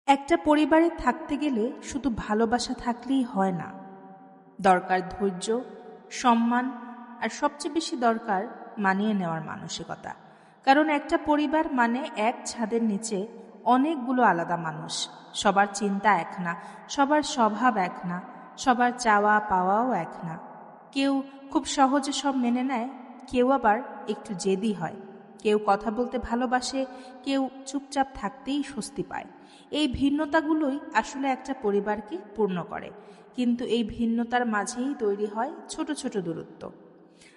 একটা পরিবারে থাকতে গেলে শুধু ভালোবাসা থাকলেই হয় না, দরকার ধৈর্য, সম্মান, আর সবচেয়ে বেশি দরকার মানিয়ে নেওয়ার মানসিকতা। কারণ একটা পরিবার মানে এক ছাদের নিচে অনেকগুলো আলাদা মানুষ। সবার চিন্তা এক না, সবার স্বভাব এক না, সবার চাওয়া পাওয়াও এক না। কেউ খুব সহজে সব মেনে নেয়, কেউ আবার একটু জেদি হয়। কেউ কথা বলতে ভালোবাসে, কেউ চুপচাপ থাকতেই স্বস্তি পায়। এই ভিন্নতাগুলোই আসলে একটা পরিবারকে পূর্ণ করে। কিন্তু এই ভিন্নতার মাঝেই তৈরি হয় ছোট ছোট দূরত্ব।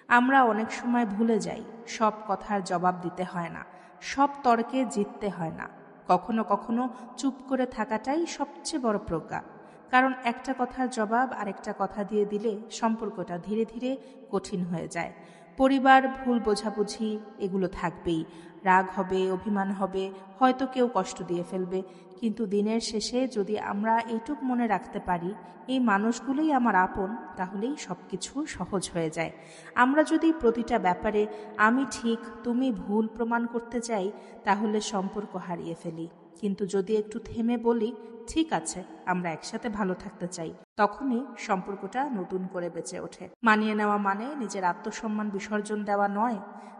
আমরা অনেক সময় ভুলে যাই, সব কথার জবাব দিতে হয় না, সব তর্কে জিততে হয় না। কখনো কখনো চুপ করে থাকাটাই সবচেয়ে বড় প্রজ্ঞা। কারণ একটা কথার জবাব আরেকটা কথা দিয়ে দিলে সম্পর্কটা ধীরে ধীরে কঠিন হয়ে যায়। পরিবার, ভুল বোঝাবুঝি এগুলো থাকবেই। রাগ হবে, অভিমান হবে, হয়তো কেউ কষ্ট দিয়ে ফেলবে। কিন্তু দিনের শেষে যদি আমরা এইটুক মনে রাখতে পারি, এই মানুষগুলোই আমার আপন, তাহলেই সবকিছু সহজ হয়ে যায়। আমরা যদি প্রতিটা ব্যাপারে আমি ঠিক তুমি ভুল প্রমাণ করতে চাই, তাহলে সম্পর্ক হারিয়ে ফেলি। কিন্তু যদি একটু থেমে বলি, ঠিক আছে, আমরা একসাথে ভালো থাকতে চাই, তখনই সম্পর্কটা নতুন করে বেঁচে ওঠে। মানিয়ে নেওয়া মানে নিজের আত্মসম্মান বিসর্জন দেওয়া নয়।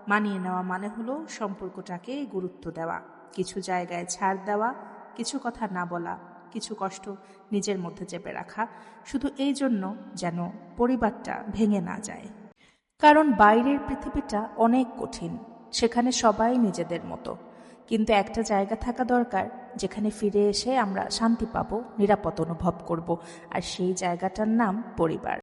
মানিয়ে নেওয়া মানে হলো সম্পর্কটাকে গুরুত্ব দেওয়া, কিছু জায়গায় ছাড় দেওয়া, কিছু কথা না বলা, কিছু কষ্ট নিজের মধ্যে চেপে রাখা, শুধু এই জন্য যেন পরিবারটা ভেঙে না যায়। কারণ বাইরের পৃথিবীটা অনেক কঠিন, সেখানে সবাই নিজেদের মতো। কিন্তু একটা জায়গা থাকা দরকার, যেখানে ফিরে এসে আমরা শান্তি পাবো, নিরাপদ অনুভব করব, আর সেই জায়গাটার নাম পরিবার।